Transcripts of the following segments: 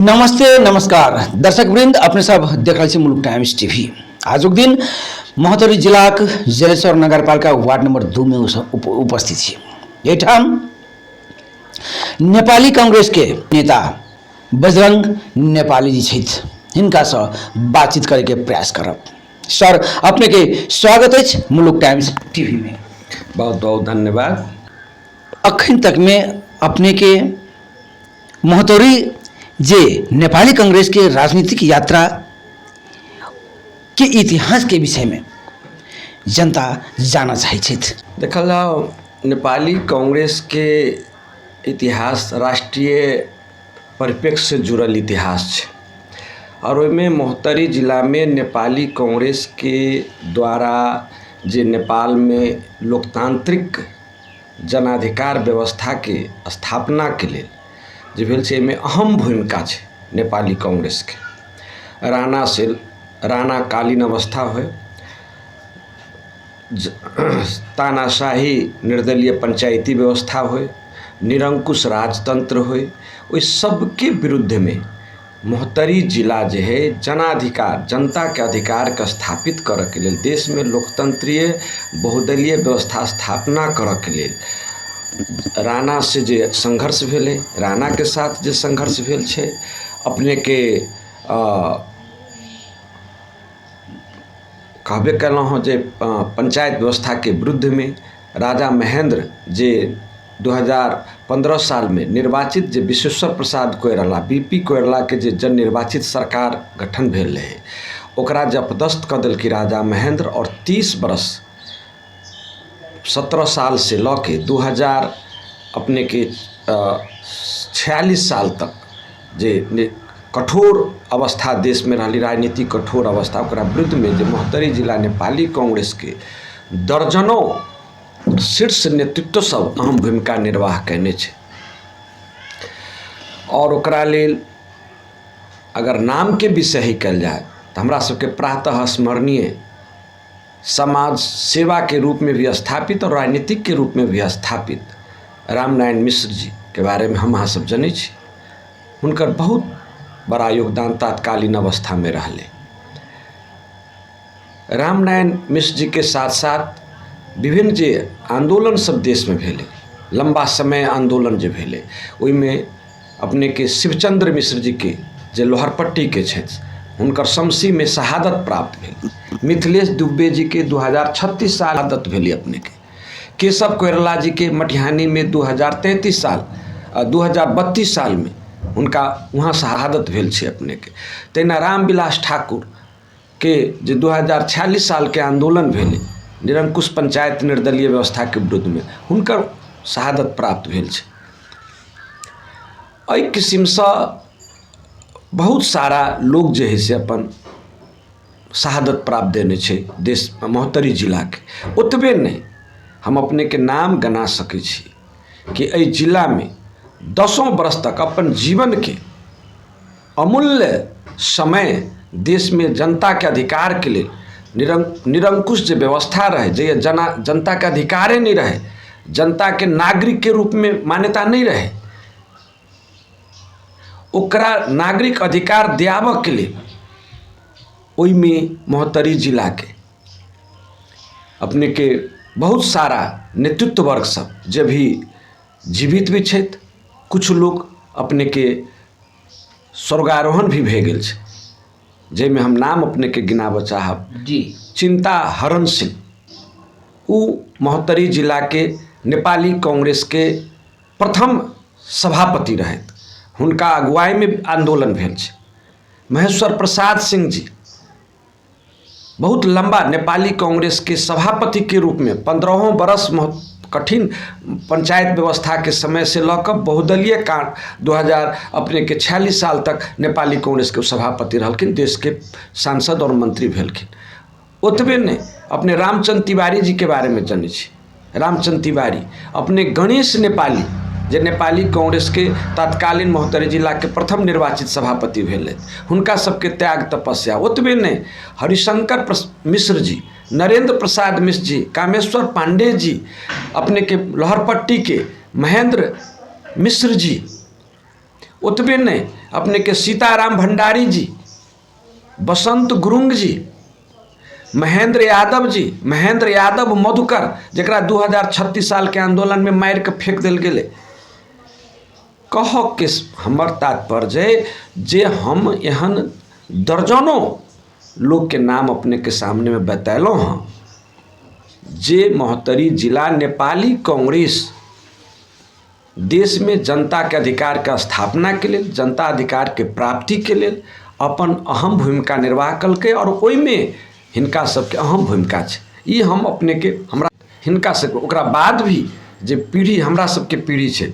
नमस्ते नमस्कार दर्शक वृंद अपने सब देख रहे मुलुक टाइम्स टीवी। आज दिन महोत्तरी जिला जलेश्वर नगरपालिका वार्ड नंबर 2 में उपस्थित छी। एठाम नेपाली कांग्रेस के नेता बजरंग नेपाली जी छथि, हिनका से बातचीत करे के प्रयास करब। सर अपने के स्वागत है मुलुक टाइम्स टीवी में। बहुत बहुत धन्यवाद। अखन तक में अपने के महोत्तरी जे नेपाली कांग्रेस के राजनीतिक यात्रा के इतिहास के विषय में जनता जानना चाहते। देखल जाओ, नेपाली कांग्रेस के इतिहास राष्ट्रीय परिप्रेक्ष्य से जुड़ल इतिहास है और ओहिमे महोत्तरी जिला में नेपाली कांग्रेस के द्वारा जे नेपाल में लोकतांत्रिक जनाधिकार व्यवस्था के स्थापना के लिए जे भेल छै, एहिमे अहम भूमिका छै नेपाली कांग्रेस के। राणाकालीन अवस्था हो, तानाशाही निर्दलीय पंचायती व्यवस्था हो, निरंकुश राजतंत्र हो, ओहि सबके विरुद्ध में महोत्तरी जिला जे है जनाधिकार जनता के अधिकार के स्थापित करऽ के लेल, देश में लोकतंत्रीय बहुदलीय व्यवस्था स्थापना करऽ के लेल राणा से जे संघर्ष भेले, राणा के साथ जे संघर्ष भेल छै, अपने के कहबे कलहुँ हँ जे पंचायत व्यवस्था के विरुद्ध में राजा महेंद्र जे 2015 साल में निर्वाचित जे विश्वेश्वर प्रसाद कोइराला बीपी कोइराला के जे जन निर्वाचित सरकार गठन भेल रहे, ओकरा जबरदस्त कऽ देलकै राजा महेंद्र। और 30 बरस 17 साल से लऽ के 2000 अपने के 46 साल तक जे कठोर अवस्था देश में रही, राजनीतिक कठोर अवस्था, ओकरा विरुद्ध में जे महोत्तरी जिला नेपाली कांग्रेस के दर्जनों शीर्ष नेतृत्व सब अहम भूमिका निर्वाह कयने छै। और ओकरा लेल अगर नाम के विषय ही कल जाए तो हमरा सबके प्रातः स्मरणीय समाज सेवा के रूप में भी स्थापित और राजनीतिक के रूप में भी स्थापित रामनारायण मिश्र जी के बारे में हम अहाँ सब जनै छी। हुनकर बहुत बड़ा योगदान तत्कालीन अवस्था में रहले। रामनारायण मिश्र जी के साथ साथ विभिन्न जे आंदोलन सब देश में भेले, लंबा समय आंदोलन जे भेले, ओहिमे अपने के शिवचंद्र मिश्र जी के जे लोहरपट्टी के छथि, हुनकर शमशी में शहादत प्राप्त भेल। मिथिलेश दुबे जी के 2036 साल शहादत भेली। अपने के केशव कोइराला जी के मटिहानी में 2033 साल 2032 साल में उनका वहाँ शहादत भेल छै। अपने के तहिना रामविलास ठाकुर के जे 2046 साल के आंदोलन भेले निरंकुश पंचायत निर्दलीय व्यवस्था के विरुद्ध में, हुनकर शहादत प्राप्त भेल छै। एहि किस्म से बहुत सारा लोग जे है से अपन शहादत प्राप्त देने छै देश महोत्तरी जिला के। ओतबे नहीं, हम अपने के नाम गना सकै छी कि एहि जिला में 10 बरस तक अपन जीवन के अमूल्य समय देश में जनता के अधिकार के लिए निरंकुश जो व्यवस्था रहे, जे जनता के अधिकारे नहीं रहे, जनता के नागरिक के रूप में मान्यता नहीं रहे, ओकरा नागरिक अधिकार दियाबऽ के लिए ओहि में महोत्तरी जिला के अपने के बहुत सारा नेतृत्व वर्ग सब जे भी जीवित भी छथि, कुछ लोग अपने के स्वर्गारोहण भी भे गेल छै, जाहिमे हम नाम अपने के गिनाबऽ चाहब जी। चिंता हरण सिंह, उ महोत्तरी जिला के नेपाली कांग्रेस के प्रथम सभापति रहथि, हुनका अगुवाई में आंदोलन भेल छै। महेश्वर प्रसाद सिंह जी बहुत लंबा नेपाली कांग्रेस के सभापति के रूप में 15 बरस कठिन पंचायत व्यवस्था के समय से लकर बहुदलीय कांड 2000 अपने के 46 साल तक नेपाली कांग्रेस के सभापति रहलखिन, देश के सांसद और मंत्री भेलखिन। ओतबे नहीं, अपने रामचंद्र तिवारी जी के बारे में जानै छी। रामचंद्र तिवारी अपने गणेश नेपाली जे नेपाली कांग्रेस के तत्कालीन महोत्तरी जिला के प्रथम निर्वाचित सभापति भेले, हुनका सबके त्याग तपस्या। ओतबे नहीं, हरिशंकर मिश्र जी, नरेंद्र प्रसाद मिश्र जी, कामेश्वर पांडे जी, अपने के लोहरपट्टी के महेंद्र मिश्र जी, ओतबे नहीं, अपने के सीताराम भंडारी जी, बसंत गुरुंग जी, महेंद्र यादव मधुकर, जरा 2036 साल के आंदोलन में मार के फेंक दिल गए। कह के हमर तात्पर्य जे हम एहन दर्जनों लोग के नाम अपने के सामने में बतैलों हाँ, जे महोत्तरी जिला नेपाली कांग्रेस देश में जनता के अधिकार के स्थापना के लिए, जनता अधिकार के प्राप्ति के लिए अपन अहम भूमिका निर्वाह कलकै और ओहि में हिनका सबके अहम भूमिका छै। ई हम अपने के हमरा हिनका सब ओकरा बाद भी जे पीढ़ी हमरा सबके पीढ़ी छै,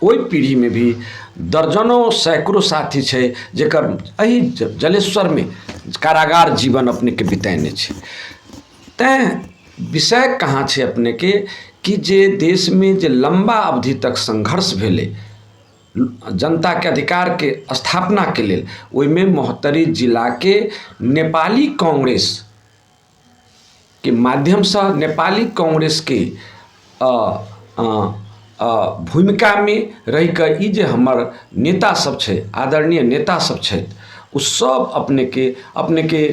ओहि पीढ़ी में भी दर्जनों सैकड़ों साथी छै जेकर एही जलेश्वर में कारागार जीवन अपने के बिताने छै। तैं विषय कहाँ छै अपने के कि जे देश में जे लंबा अवधि तक संघर्ष भेलै जनता के अधिकार के स्थापना के लिए, ओहिमे महोत्तरी जिला के नेपाली कांग्रेस के माध्यम से नेपाली कांग्रेस के भूमिका में रही कर ई जे हमर नेता सब छै, आदरणीय नेता सब छै, उ सब अपने के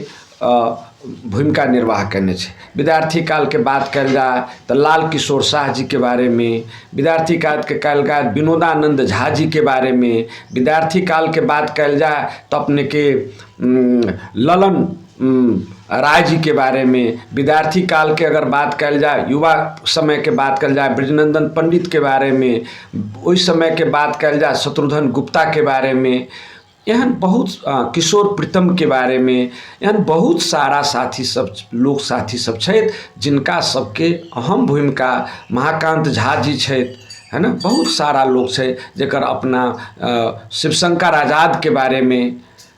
भूमिका निर्वाह करने छै। विद्यार्थी काल के बात कल जाए तो लाल किशोर शाह जी के बारे में, विद्यार्थी काल के कल जाए विनोदानंद झा जी के बारे में, विद्यार्थी काल के बात कल जाए तो अपने के ललन राय जी के बारे में, विद्यार्थी काल के अगर बात कल जाए, युवा समय के बात कल जाए ब्रजनंदन पंडित के बारे में, उस समय के बात कल जाए शत्रुघ्न गुप्ता के बारे में, एहन बहुत किशोर प्रीतम के बारे में, एहन बहुत सारा साथी सब छथि जिनका सबके अहम भूमिका, महाकांत झा जी छथि, है ना, बहुत सारा लोग छै जेकर अपना शिवशंकर आजाद के बारे में,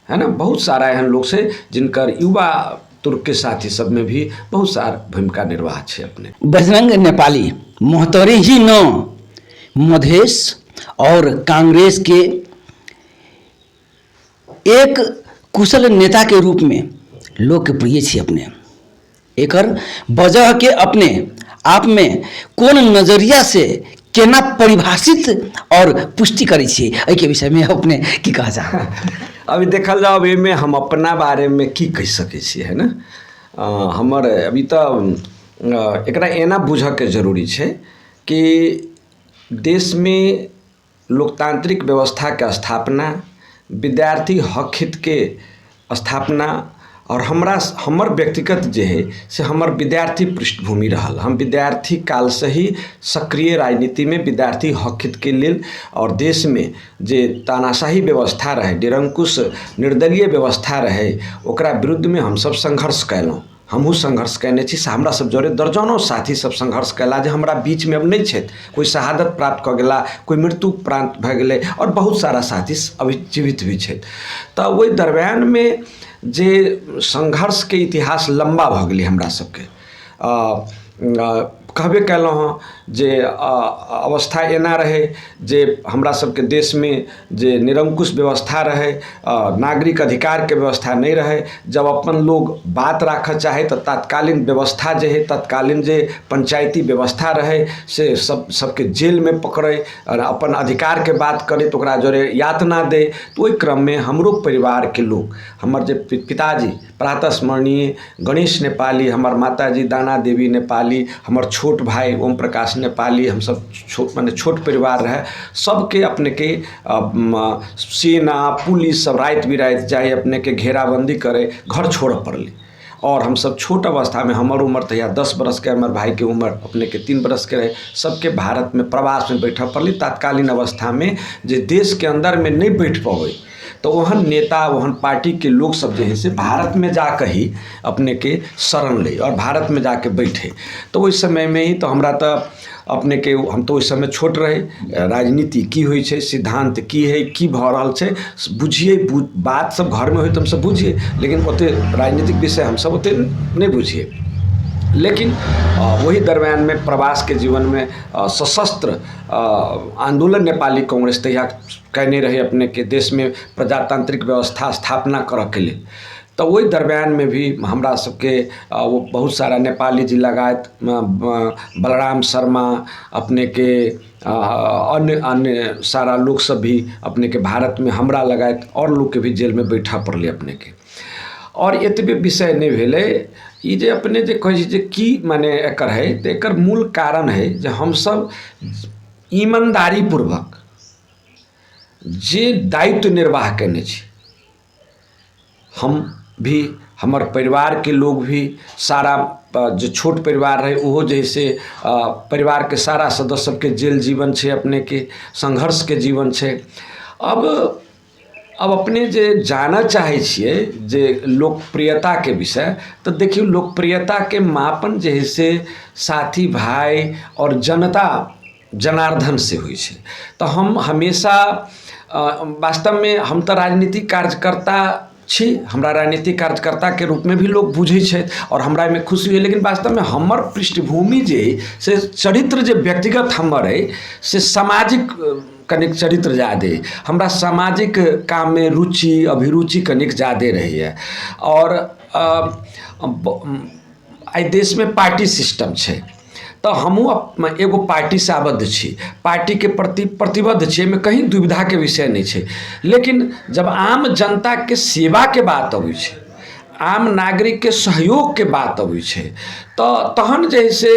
है ना, बहुत सारा एहन लोग छै जिनकर युवा तुर्क के साथी सब में भी बहुत सारा भूमिका निर्वाह छै। अपने बजरंग नेपाली महोत्तरी ही न मधेश और कांग्रेस के एक कुशल नेता के रूप में लोकप्रिय छी। अपने एकर वजह के अपने आप में कौन नजरिया से केना परिभाषित और पुष्टि करै छी, एहि के विषय में अपने की कहा जा? अभी देखल जाओ में हम अपना बारे में की कह सकै छी, है ना, हमर अभी तो एकरा एना बुझ के जरूरी छै कि देश में लोकतांत्रिक व्यवस्था के स्थापना, विद्यार्थी हक हित के स्थापना और हमर व्यक्तिगत जे है से हमर विद्यार्थी पृष्ठभूमि रहल। हम विद्यार्थी काल से ही सक्रिय राजनीति में विद्यार्थी हक हित के लिए और देश में जे तानाशाही व्यवस्था रहे, निरंकुश निर्दलीय व्यवस्था रहे, ओकरा विरुद्ध में हम सब संघर्ष कैलहुँ। हमहूँ संघर्ष कैने छी, हमरा सब जोरे दर्जनों साथी सब संघर्ष कैला जे हमरा बीच में अब नहीं छथि, कोई शहादत प्राप्त क गेला, कोई मृत्यु प्राप्त भए गेलै और बहुत सारा साथी अभी जीवित भी छथि। तो ओहि दरम्यान में जे संघर्ष के इतिहास लंबा भ गेलै हमरा सबके, कहबे कयलहुँ हँ जे अवस्था एना रहे जे हमरा सबके देश में जे निरंकुश व्यवस्था रहे, नागरिक अधिकार के व्यवस्था नहीं रहे। जब अपन लोग बात राख चाहे तो तत्कालीन व्यवस्था जे है, तत्कालीन जे पंचायती व्यवस्था रहे से सबके जेल में पकड़े और अपन अधिकार के बात करे तो ओकरा जोरे यातना दे। तो ओहि क्रम में हमरो परिवार के लोग, हमर जे पिताजी प्रातः स्मरणीय गणेश नेपाली, हमर माताजी दाना देवी नेपाली, हमर छोट भाई ओम प्रकाश नेपाली, हम सब छोट परिवार रहे, सबके अपने के सेना पुलिस सब रात बिरात जाए अपने के घेराबंदी करे, घर छोड़ पड़ले। और हम सब छोट अवस्था में, हमर उम्र तो या 10 बरस के, हमर भाई के उम्र अपने के 3 बरस के रहे, सबके भारत में प्रवास में बैठ पड़ली। तत्कालीन अवस्था में जे देश के अंदर में नहीं बैठ पावे तो वहन नेता वहन पार्टी के लोग सब जो है से भारत में जाकर ही अपने के शरण ले और भारत में जाके बैठे। तो उस समय में ही तो हमरा तो अपने के, हम तो उस समय छोट रहे, राजनीति की होइ छै, सिद्धांत की है, की भ रहल छै बुझिए, बात सब घर में हो तो हम सब बुझिए, लेकिन ओते राजनीतिक विषय हम सब ओते नहीं बुझिए। लेकिन वही दरम्यान में प्रवास के जीवन में सशस्त्र आंदोलन नेपाली कांग्रेस तैयार कहने रहे अपने के देश में प्रजातांत्रिक व्यवस्था स्थापना करऽ के लिए। तो वही दरमियान में भी हमरा सबके वो बहुत सारा नेपाली जी लगायत बलराम शर्मा अपने के अन्य अन्य सारा लोग सब भी अपने के भारत में हमरा लगायत और लोग के भी जेल में बैठा पड़ले अपने के। और एतबे विषय नहीं भेले ई जे अपने जे कहे जे की माने एकर है, तो एकर मूल कारण है जे हम सब ईमानदारी पूर्वक जे दायित्व निर्वाह करने छी, हम भी हमर परिवार के लोग भी सारा जो छोट परिवार रहे वो जैसे परिवार के सारा सदस्य सबके जेल जीवन छे, अपने के संघर्ष के जीवन छे। अब अपने जे जाना चाहे छिए जे लोकप्रियता के विषय, तो देखिए लोकप्रियता के मापन जे है से साथी भाई और जनता जनार्दन से हुई छे। तो हम हमेशा वास्तव में हम तो राजनीतिक कार्यकर्ता छी, हमरा राजनीतिक कार्यकर्ता के रूप में भी लोग बुझे छे और हमरा में खुशी है, लेकिन वास्तव में हमर पृष्ठभूमि जे से चरित्र जे व्यक्तिगत हमर है से सामाजिक कनिक चरित्र ज़्यादा, हमरा सामाजिक काम में रुचि अभिरुचि कनिक ज़्यादा रही है। और आई देश में पार्टी सिस्टम छे, तो हमहूँ एगो पार्टी से आबद्ध छी, पार्टी के प्रति प्रतिबद्ध छी, में कहीं दुविधा के विषय नहीं छे। लेकिन जब आम जनता के सेवा के बात अबै छे, आम नागरिक के सहयोग के बात अबै छे, तो तहन जे से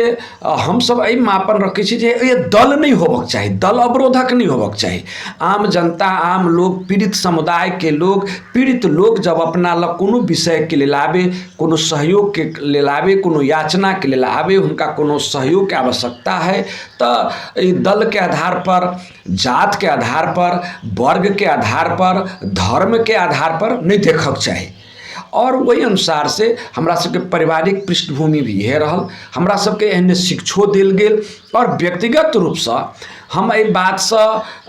हम सब एहि मापन रखै छी जे ये दल नहीं होबक चाही, दल अवरोधक नहीं होबक चाही। आम जनता, आम लोग, पीड़ित समुदाय के लोग, पीड़ित लोग जब अपना लग कोनो विषय के लेल आवे, कोनो सहयोग के लेल आवे, कोनो याचना के लेल आवे, हुनका कोनो सहयोग के आवश्यकता है, तो दल के आधार पर, जात के आधार पर, वर्ग के आधार पर, धर्म के आधार पर नहीं देखक चाही। और वही अनुसार से हमरा सबके पारिवारिक पृष्ठभूमि भी इहे रहल, हमरा सबके एहने शिक्षो देल गेल, और व्यक्तिगत रूप से हम एहि बात से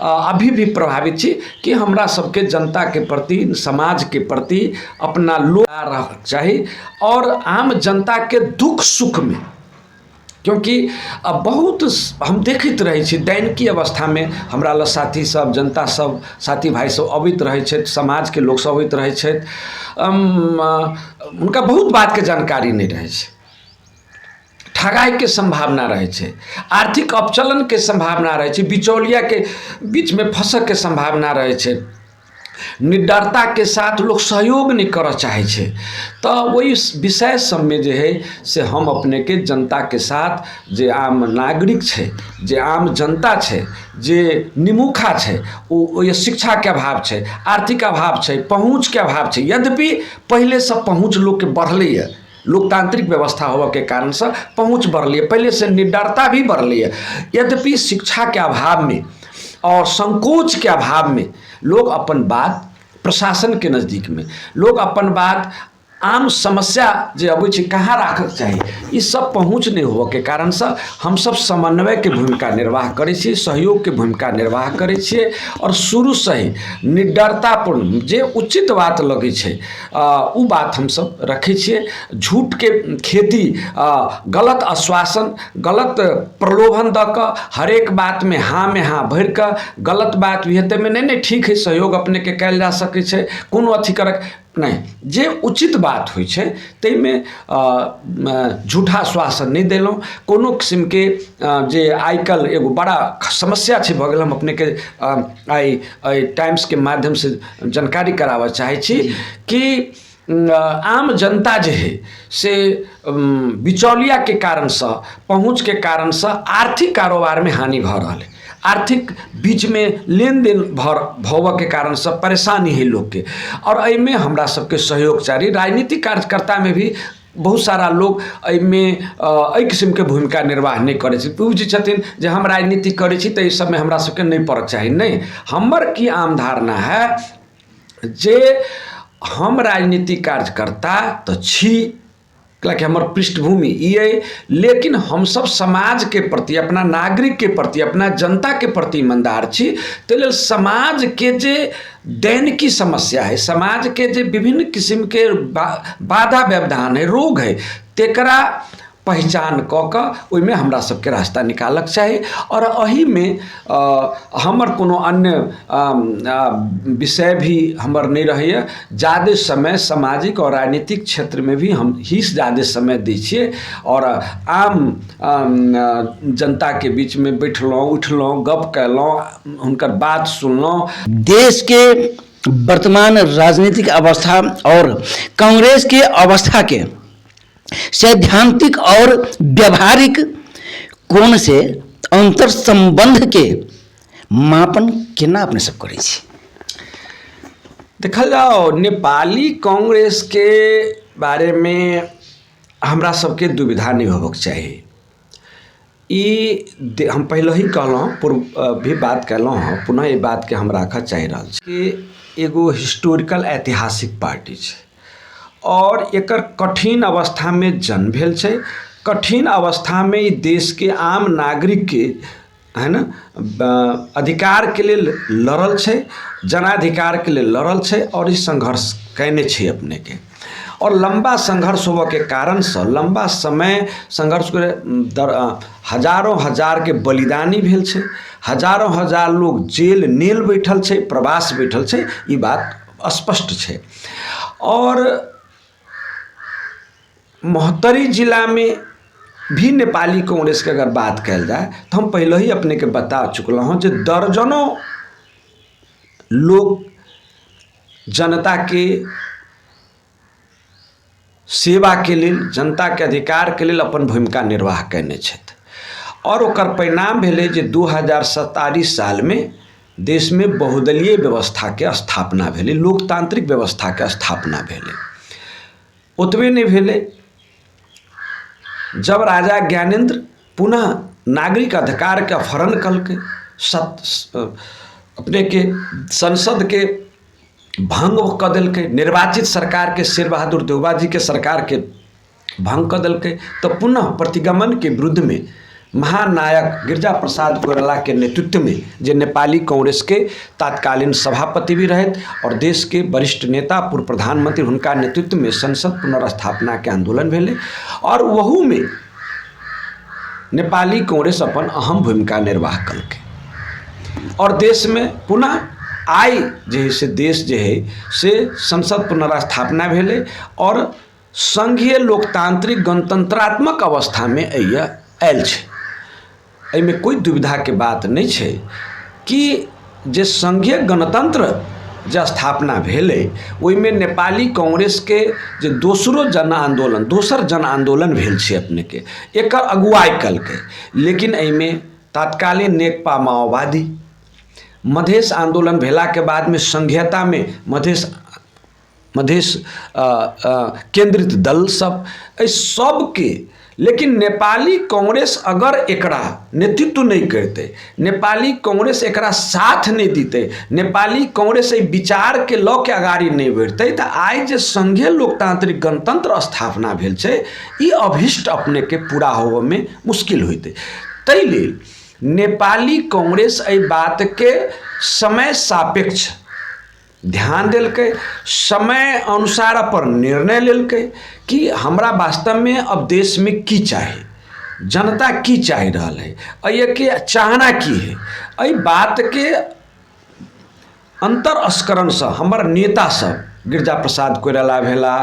अभी भी प्रभावित छी कि हमरा सबके जनता के प्रति, समाज के प्रति अपना लोग रहक चाही, और आम जनता के दुख सुख में, क्योंकि अब बहुत हम देखते रहे छी दैनिकी अवस्था में हमरा लग साथी सब, जनता सब, साथी भाई सब अबैत रहे छथि, समाज के लोग सब अबैत रहे छथि, उनका बहुत बात के जानकारी नहीं रहे छे, ठगाई के संभावना रहे छे, आर्थिक अपचलन के संभावना रहे छे, बिचौलिया के बीच में फंसक के संभावना रहे छे, निडरता के साथ लोग सहयोग नहीं कर चाहे छे। तो वही विषय सब में जे है से हम अपने के जनता के साथ, जे आम नागरिक छे, जे आम जनता छे, जे निमुखा छे, वो ये शिक्षा के अभाव छे, आर्थिक अभाव छे, पहुँच के अभाव छे। यद्यपि पहले से पहुँच लोग के बढ़ले है, लोकतांत्रिक व्यवस्था होने के कारण से पहुँच बढ़ली है, पहले से निडरता भी बढ़ली है। यद्यपि शिक्षा के अभाव में और संकोच के अभाव में लोग अपन बात प्रशासन के नज़दीक में, लोग अपन बात आम समस्या जे अबै छै कहाँ राखक चाही, ई सब पहुँच नहीं होबे के कारण से हम सब समन्वय के भूमिका निर्वाह करै छी, सहयोग के भूमिका निर्वाह करै छियै, और शुरू से ही निडरतापूर्ण जे उचित बात लगे छै उ बात हम सब रखै छियै। झूठ के खेती, गलत आश्वासन, गलत प्रलोभन दऽ कऽ हरेक बात में हाँ भरि कऽ, गलत बात भी हेतै में नहीं ठीक है, सहयोग अपने के कयल जा सकै छै, कोनो अथी करक नहीं, जे उचित बात होइ छै ताहिमे झूठा आश्वासन नहीं देलहुँ। कोनो किस्म के जे आइ काल्हि एगो बड़ा समस्या छै भऽ गेल, हम अपने के आई टाइम्स के माध्यम से जानकारी कराबऽ चाहै छी कि आम जनता जे है से बिचौलिया के कारण से, पहुँच के कारण से आर्थिक कारोबार में हानि भऽ रहल है, आर्थिक बीच में लेन देन भव के कारण से परेशानी है लोग के। और एहिमे हमरा सबके सहयोग चाही। राजनीतिक कार्यकर्ता में भी बहुत सारा लोग एहिमे एहि किस्म के भूमिका निर्वाह नहीं करे छै, बुझै छथिन जे हम राजनीति करै छी तऽ ई सब में हमरा सबके नहीं पड़क चाही। नहीं, हमर की आम धारणा है जे हम राजनीतिक कार्यकर्ता तो छी, कि हमार पृष्ठभूमि ये, लेकिन हम सब समाज के प्रति, अपना नागरिक के प्रति, अपना जनता के प्रति ईमानदार छी। तो लेल समाज के जे दैनिकी समस्या है, समाज के जे विभिन्न किस्म के बाधा व्यवधान है, रोग है, तेकरा पहचान कऽ कऽ ओहिमे हमरा सबके रास्ता निकालक चाही। और एहिमे हमर कोनो अन्य विषय भी हमर नहीं रहैए। ज़्यादा समय सामाजिक और राजनीतिक क्षेत्र में भी हम ही ज़्यादा समय दै छियै और आम जनता के बीच में बैठलहुँ उठलहुँ गप कयलहुँ हुनकर बात सुनलहुँ। देश के वर्तमान राजनीतिक अवस्था और कांग्रेस के अवस्था के सैद्धांतिक और व्यवहारिक कोण से अंतर संबंध के मापन केना अपने सब करै छी? देखल जाओ नेपाली कांग्रेस के बारे में हमरा सबके दुविधा नहीं होबक चाही। हम पहले ही कहलहुँ पूर्व भी बात कयलहुँ हँ, पुनः ये बात के हम राखऽ चाहि रहल छी कि एगो हिस्टोरिकल ऐतिहासिक पार्टी छै और एकर कठिन अवस्था में जन्म भेल छै। कठिन अवस्था में ई देश के आम नागरिक के है ना अधिकार के लिए लड़ल छै, जनाधिकार के लिए लड़ल छै और ई संघर्ष कयने छै अपने के। और लंबा संघर्ष होबऽ के कारण से लंबा समय संघर्ष हजारों हजार के बलिदानी भेल छै, हजारों हजार लोग जेल नेल बैठल छै, प्रवास बैठल छै, ई बात स्पष्ट छै। और महोत्तरी जिला में भी नेपाली कांग्रेस के अगर बात कल जाए तो हम पहले ही अपने के बता चुकल हूँ जो दर्जनों लोग जनता के सेवा के लिए, जनता के अधिकार के लिए अपन भूमिका निर्वाह कयने छथि। और ओकर परिणाम भेलै जे 2047 साल में देश में बहुदलीय व्यवस्था के स्थापना भेलै, लोकतांत्रिक व्यवस्था के स्थापना भेलै। ओतबे नहीं भेलै, जब राजा ज्ञानेंद्र पुनः नागरिक अधिकार के अपहरण कलकै, अपने के संसद के भंग कऽ देलकै, निर्वाचित सरकार के शेर बहादुर देवबा जी के सरकार के भंग कऽ देलकै, तो पुनः प्रतिगमन के विरुद्ध में महानायक गिरिजा प्रसाद कोइराला के नेतृत्व में जे नेपाली कांग्रेस के तत्कालीन सभापति भी रहत और देश के वरिष्ठ नेता पूर्व प्रधानमंत्री हुनका नेतृत्व में संसद पुनर्स्थापना के आंदोलन भेलै और वहू में नेपाली कांग्रेस अपन अहम भूमिका निर्वाह कलकै और देश में पुनः आइ जे है से देश जे है से संसद पुनर्स्थापना भेलै और संघीय लोकतांत्रिक गणतंत्रात्मक अवस्था में आयल छै। एहिमे कोई दुविधा के बात नहीं छै कि जे संघीय गणतंत्र जे स्थापना भेलै ओहिमे नेपाली कांग्रेस के जे दोसर जन आंदोलन भेल छै अपने के एकर अगुवाई कलकै। लेकिन एहिमे तत्कालीन नेकपा माओवादी मधेश आंदोलन भेला के बाद में संघीयता में मधेश केंद्रित दल सब के, लेकिन नेपाली कांग्रेस अगर एकरा नेतृत्व नहीं करते, नेपाली कांग्रेस एकरा साथ नहीं दीते, नेपाली कांग्रेस विचार के लऽ के अगाड़ी नहीं बढ़ते तो आज जे संघीय लोकतांत्रिक गणतंत्र स्थापना भेल छै ई अभिष्ट अपने के पूरा होबे में मुश्किल होते। ताहि लेल नेपाली कांग्रेस एहि बात के समय सापेक्ष ध्यान दिलकै, समय अनुसार अपन निर्णय लेलकै कि हमरा वास्तव में अब देश में की चाही, जनता की चाहि रहल है, एहि के चाहना की है। एहि बात के अंतर स्करण से हमर नेता सब गिरिजा प्रसाद कोइराला भेला,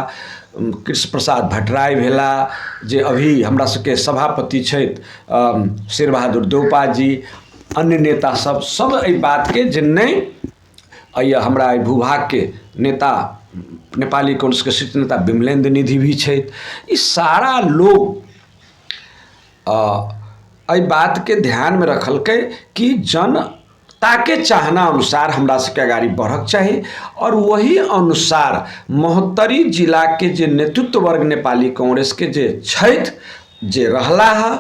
कृष्ण प्रसाद भट्टराय भेला जे अभी हमरा सबके सभापति छथि शेर बहादुर देवपा जी, अन्य नेता सब एहि बात के जे नहीं हमरा भूभाग के नेता नेपाली कांग्रेस के शीर्ष नेता विमलेन्द्र निधि भी छथि, ई सारा लोग एहि बात के ध्यान में रखलकै कि जनता के चाहना अनुसार हमरा सबके आगाड़ी बढ़क चाही और वही अनुसार महोत्तरी जिला के जे नेतृत्व वर्ग नेपाली कांग्रेस के जे छथि जे रहला है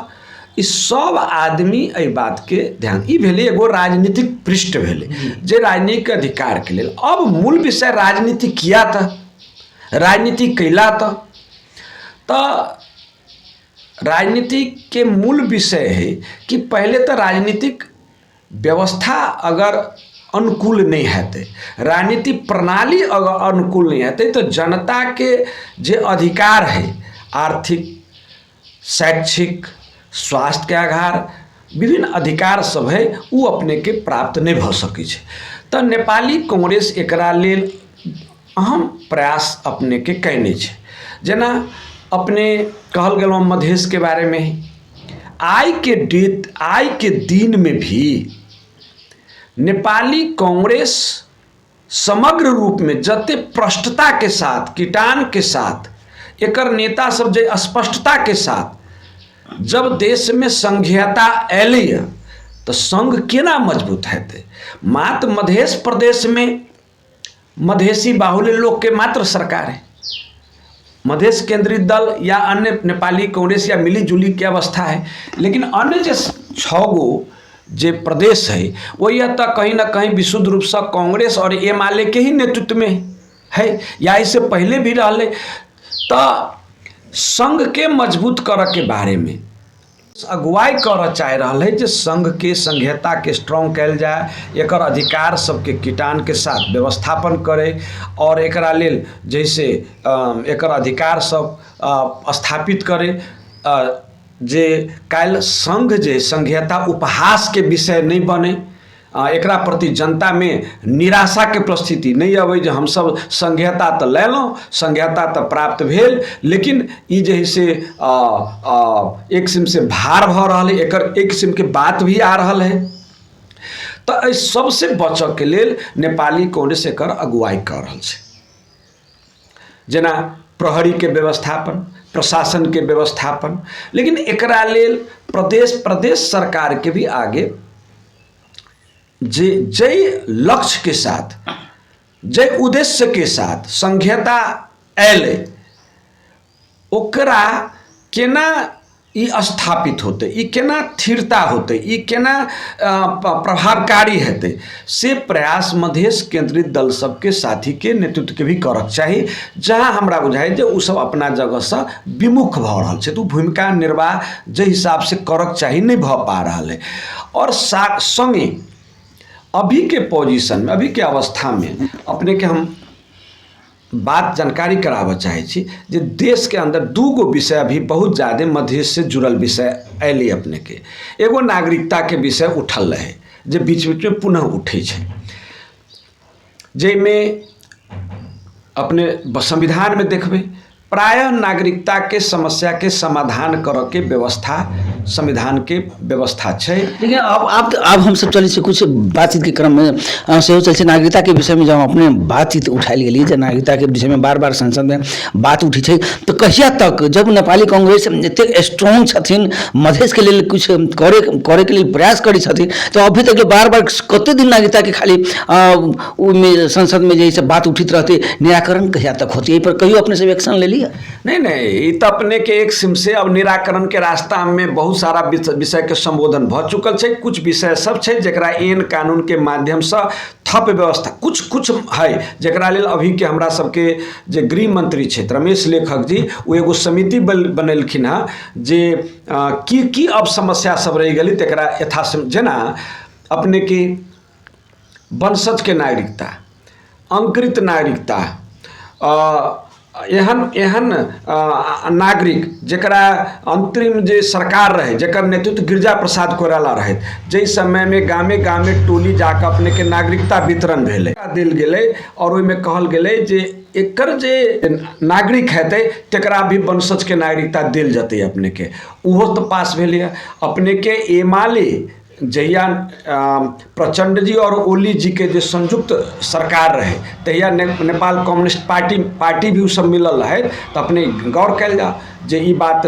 ई सब आदमी एहि बात के ध्यान, ई भेलै एगो राजनीतिक पृष्ठ भेलै जे राजनीतिक अधिकार के लेल। अब मूल विषय राजनीति किया था, राजनीति कैला था, तो राजनीति के मूल विषय है कि पहले तो राजनीतिक व्यवस्था अगर अनुकूल नहीं हेतै, राजनीति प्रणाली अगर अनुकूल नहीं हेतै तो जनता के जे अधिकार है आर्थिक शैक्षिक, स्वास्थ्य के आधार, विभिन्न अधिकार सब है वो अपने के प्राप्त नहीं भ सकै छै। तो नेपाली कांग्रेस एकरा लेल अहम प्रयास अपने के कयने छै। जेना अपने कहल गेलौं मधेश के बारे में ही, आइ के दिन में भी नेपाली कांग्रेस समग्र रूप में जते प्रष्टता के साथ, कीटान के साथ, एकर नेता सब जे स्पष्टता के साथ जब देश में संघीयता एलै तो संघ केना मजबूत हेतै। मात्र मधेश प्रदेश में मधेसी बाहुल्य लोग के मात्र सरकार है। मधेश केंद्रित दल या अन्य नेपाली कांग्रेस या मिली जुली की अवस्था है। लेकिन अन्य जो 6 गो जे प्रदेश है वो यह तो कहीं ना कहीं विशुद्ध रूप से कांग्रेस और एमाले के ही नेतृत्व में है या इससे पहले भी रहले। तो संघ के मजबूत करे के बारे में अगुवाई कर चाह रहा है जे संघ के संघीयता के स्ट्रॉन्ग कैल जाए, एकर अधिकार सबके कीटान के साथ व्यवस्थापन करे और एकरा लेल जैसे एकर अधिकार सब स्थापित करे जे काल संघ जे संघीयता उपहास के विषय नहीं बने, एकरा प्रति जनता में निराशा के परिस्थिति नहीं अबै जे हम सब संघीयता तो लेलौं, संघीयता तो प्राप्त भेल, लेकिन ई जे है से एक किस्म से भार भ रहल है, एकर एक किस्म के बात भी आ रहल है। तो एहि सबसे बचऽ के लेल नेपाली कांग्रेस एकर अगुवाई कर रहल छै। जेना प्रहरी के व्यवस्थापन, प्रशासन के व्यवस्थापन, लेकिन एकरा लेल प्रदेश सरकार के भी आगे जय लक्ष्य के साथ, जय उद्देश्य के साथ संघीयता एले ओकरा केना ई स्थापित होते, ई केना स्थिरता होते, ई केना प्रभावकारी हेतै, से प्रयास मधेश केंद्रित दल सबके साथी के नेतृत्व के भी करक चाही। जहाँ हमरा बुझाइ जे उ सब अपना जगह से विमुख भ रहल छै, तो भूमिका निर्वाह जे हिसाब से करक चाही नहीं भ पा रहल है। और संगे अभी के पोजीशन में, अभी के अवस्था में अपने के हम बात जानकारी कराबऽ चाहे छी जे देश के अंदर 2 गो विषय अभी बहुत ज़्यादा मधेश से जुड़ल विषय अयलै। अपने के एगो नागरिकता के विषय उठल रहे जे बीच बीच में पुनः उठे छै, जैमे अपने संविधान में देखबै प्रायः नागरिकता के समस्या के समाधान कर के व्यवस्था संविधान के व्यवस्था है। लेकिन अब हम सब चले से कुछ बातचीत के क्रम में से चल नागरिकता के विषय में जब अपने बातचीत उठाई गेली, जब नागरिकता के विषय में बार बार संसद में बात उठी है, तो कहिया तक जब नेपाली कांग्रेस एते स्ट्रॉन्ग छथिन, मधेश के लिए कुछ करे के लिए प्रयास करी छथिन, तो अभी तक बार बार कते दिन नागरिकता के खाली संसद में जैसे बात उठित रहते, निराकरण कहिया तक होती, यही पर कहियो अपने से एक्शन ले लिया? नहीं, ये तो अपने के एक सिम से अब निराकरण के रास्ता में बहुत सारा विषय के संबोधन भ चुकल छै। कुछ विषय सब छै जेकरा एन कानून के माध्यम से थप व्यवस्था कुछ है, जेकरा लेल अभी के हमरा सबके जे गृह मंत्री छै रमेश लेखक जी, वो एगो समिति बनेलखिन है जे की अब समस्या सब रह गई तकरा यथासंभव, जेना अपने के वंशज के नागरिकता, अंकुरित नागरिकता, एहन नागरिक जकरा अंतरिम जे सरकार रहे, जकर नेतृत्व गिरिजा प्रसाद कोइराला रहे, जै समय में गामे गामे टोली जाकर अपने के नागरिकता वितरण भेले दिल गेले और ओहिमे कहल गेले जे एकर जे नागरिक हेतै तकरा भी वंशज के नागरिकता दिल जतै। अपने के उहो तो पास भेलै। अपने के एमाले जहिया प्रचंड जी और ओली जी के जो संयुक्त सरकार रहे तहिया नेपाल कम्युनिस्ट पार्टी भी सब मिलल रहे, तो अपने गौर कल जा जे ई बात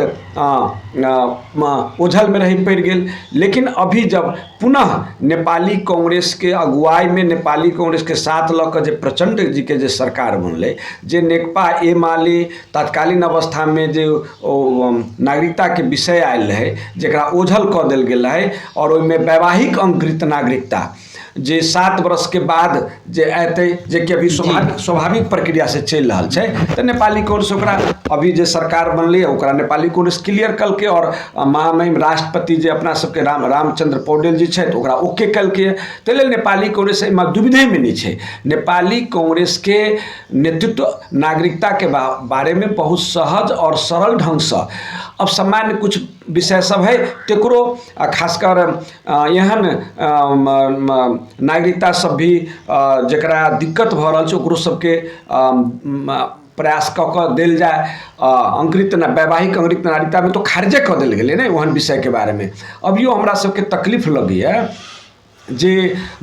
ओझल में रही पड़ गेल। लेकिन अभी जब पुनः नेपाली कांग्रेस के अगुवाई में, नेपाली कांग्रेस के साथ लऽ कऽ जे प्रचंड जी के जे सरकार बनले, जे नेकपा एमाले तत्कालीन अवस्था में जे नागरिकता के विषय आयल रहे जकरा ओझल कऽ देल गेल रहे, और ओहिमे वैवाहिक अंकुरित नागरिकता जे 7 वर्ष के बाद जे अयतै, जे कि अभी स्वाभाविक प्रक्रिया से चल रहा है, तो नेपाली कांग्रेस ओकरा अभी जे सरकार बनलै ओकरा नेपाली कांग्रेस क्लियर कल के, और महामहिम राष्ट्रपति जे अपना सबके रामचंद्र पौडेल जी छै ओकरा ओके कल के। ताहि लेल नेपाली कांग्रेस एहिमे दुविधे में नहीं छै। नेपाली कांग्रेस के नेतृत्व नागरिकता के बारे में बहुत सहज और सरल ढंग से अब सामान्य कुछ विषय सब है तेकरो खासकर एहन नागरिकता सब भी जकरा दिक्कत भ रहल छै ओकरो सबके प्रयास कऽ देल जाए। अंकुरित वैवाहिक अंकुरित नागरिकता में तो खारिजे कऽ देल गेलै ने ओहन विषय के बारे में। अभियो हमरा सबके तकलीफ लगैए जे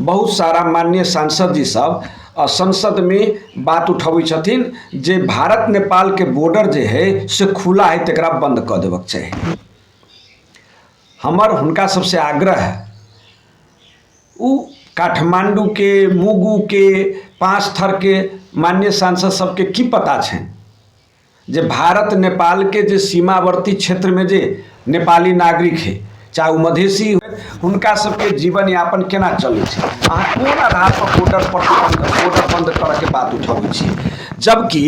बहुत सारा माननीय सांसद जी सब संसद में बात उठबै छथिन जे भारत नेपाल के बॉर्डर जे है से खुला है तकरा बंद कऽ देबक चाही। हमर हुनका सबसे आग्रह है उ काठमांडू के मुगू के पांच थर के माननीय सांसद सबके की पता छनि जे भारत नेपाल के जे सीमावर्ती क्षेत्र में जे नेपाली नागरिक है चाहे वो मधेसी हो हुनका सबके जीवन यापन केना चलै छै। अहाँ कोन आधार पर बॉर्डर बंद करऽ के बात उठबै छी, जबकि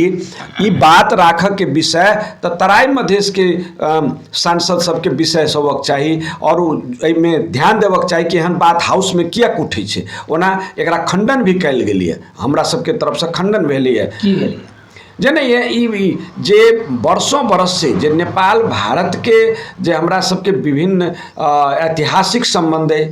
ई बात राखऽ के विषय तऽ तराई मधेश के सांसद सबके विषय सबक चाही और एहिमे ध्यान देबक चाही कि एहन बात हाउस में किया उठै छै। ओना एकरा खंडन भी कयल गेलै, हमरा सबके तरफ से खंडन भेलैए जेना ई जे वर्षों बरस से जे नेपाल भारत के जे हमरा सबके विभिन्न ऐतिहासिक संबंध है,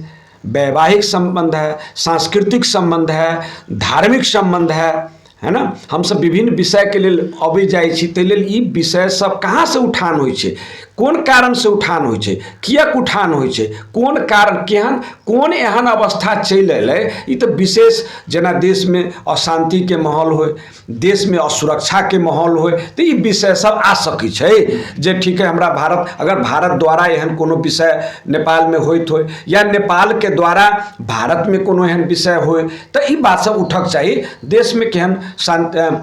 वैवाहिक संबंध है, सांस्कृतिक संबंध है, धार्मिक संबंध है ना, हम सब विभिन्न विषय के लिए अबै जाइ छी ताहि लेल ई विषय सब कहाँ से उठान होइ छै, कोन कारण से उठान होइ छै, किएक उठान होइ छै, कोन कारण केहन कोन एहन अवस्था चलि अयलै। ई तऽ विशेष जेना देश में अशांति के माहौल होय, देश में असुरक्षा के माहौल होय तऽ ई विषय सब आ सकै छै जे ठीक है हमरा भारत अगर भारत द्वारा एहन कोनो विषय नेपाल में होइत होय या नेपाल के द्वारा भारत में कोनो एहन विषय होय तऽ ई बात सब उठक चाही। देश में केहन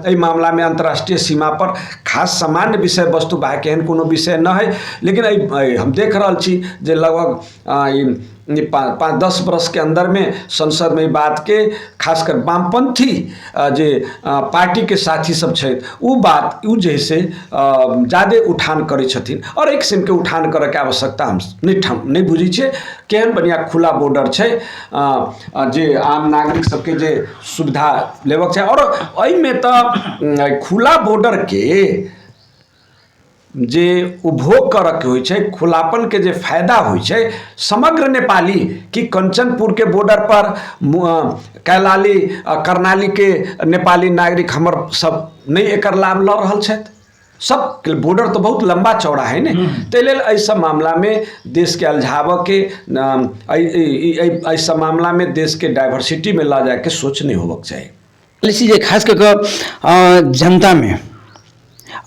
एहि मामला में अंतर्राष्ट्रीय सीमा पर खास सामान्य विषय वस्तु बा केहन कोनो विषय न है, लेकिन हम देख रहल छी जे लगभग 5-10 वर्ष के अंदर में संसद में बात के खासकर वामपंथी जे पार्टी के साथी सब छथि उ बात उ जे से ज़्यादा उठान करै छथिन और एक किस्म के उठान करऽ के आवश्यकता हम नहीं बुझै छियै। केहन बढ़िया खुला बॉर्डर छै जे आम नागरिक सबके जे सुविधा लेबक छै और एहिमे तऽ खुला बॉर्डर के जे उपभोग करऽ के होइ छै, खुलापन के जे फायदा होइ छै समग्र नेपाली कि कंचनपुर के बॉर्डर पर कैलाली कर्णाली के नेपाली नागरिक हमर सब नहीं एकर लाभ लऽ रहल छथि। सब बॉर्डर तो बहुत लंबा चौड़ा है ने, ताहि लेल एहि सब मामला में देश के अलझावऽ के एहि सब मामला में देश के डाइवर्सिटी में ला जाके सोच नहीं होबक चाही। इसी खास कर जनता में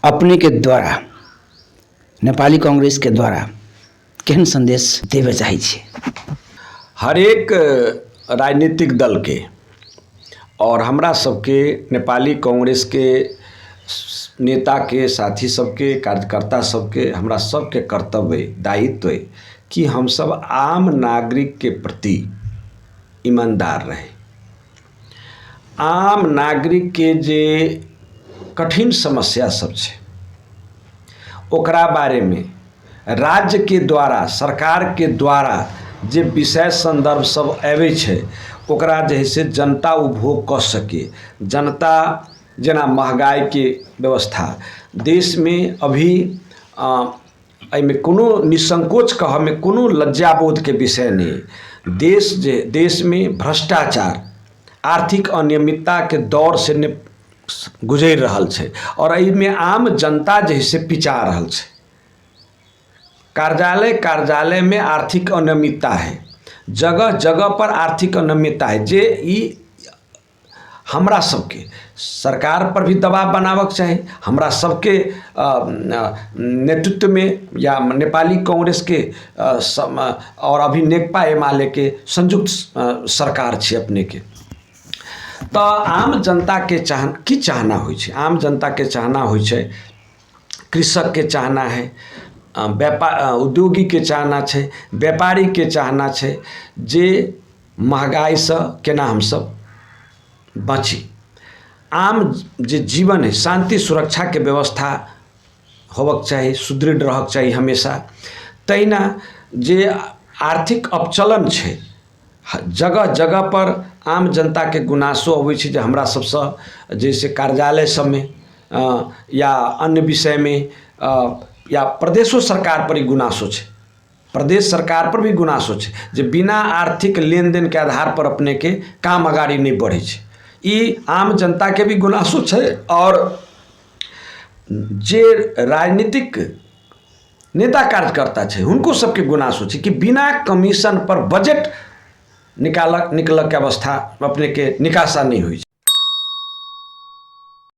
अपने के द्वारा नेपाली कांग्रेस के द्वारा केहन संदेश देवे चाहे छी? हर एक राजनीतिक दल के और हमरा सबके नेपाली कांग्रेस के नेता के साथी सबके कार्यकर्ता सबके हमरा सबके कर्तव्य दायित्व है कि हम सब आम नागरिक के प्रति ईमानदार रहे। आम नागरिक के जे कठिन समस्या सब छै ओकरा बारे में राज्य के द्वारा सरकार के द्वारा जे विषय संदर्भ सब आबै छै ओकरा जे है से जनता उपभोग कऽ सके। जनता जेना महंगाई के व्यवस्था देश में अभी एहिमे कोनो निसंकोच कहऽ में कोनो लज्जाबोध के विषय नहीं। देश में भ्रष्टाचार आर्थिक अनियमितता के दौर से गुजरि रहल छै और एहिमे आम जनता जे से पिचा रहल छै। कार्यालय में आर्थिक अनियमितता है, जगह जगह पर आर्थिक अनियमितता है जे ई हमरा सबके सरकार पर भी दबाव बनावक चाही। हमरा सबके नेतृत्व में या नेपाली कांग्रेस के और अभी नेकपा एमाले के संयुक्त सरकार छै अपने के, तो आम जनता के चाहना होइ छै। आम जनता के चाहना होइ छै, कृषक के चाहना है, उद्योगी के चाहना छै, व्यापारी के चाहना छै जे महंगाई से केना हम सब बची। आम जे जीवन है शांति सुरक्षा के व्यवस्था होबक चाही, सुदृढ़ रहक चाही हमेशा। तहिना जे आर्थिक अपचलन छै जगह जगह पर आम जनता के गुनासो अबै छै जे हमरा सबसँ जैसे कार्यालय सब में या अन्य विषय में या प्रदेशो सरकार पर ही गुनासो है, प्रदेश सरकार पर भी गुनासो है जे बिना आर्थिक लेन देन के आधार पर अपने के काम अगाड़ी नहीं बढ़े छै। ई आम जनता के भी गुनासो है और जे राजनीतिक नेता कार्यकर्ता है उनको सबके गुनासो है कि बिना कमीशन पर बजट निकल के अवस्था अपने के निकासा नहीं हुई।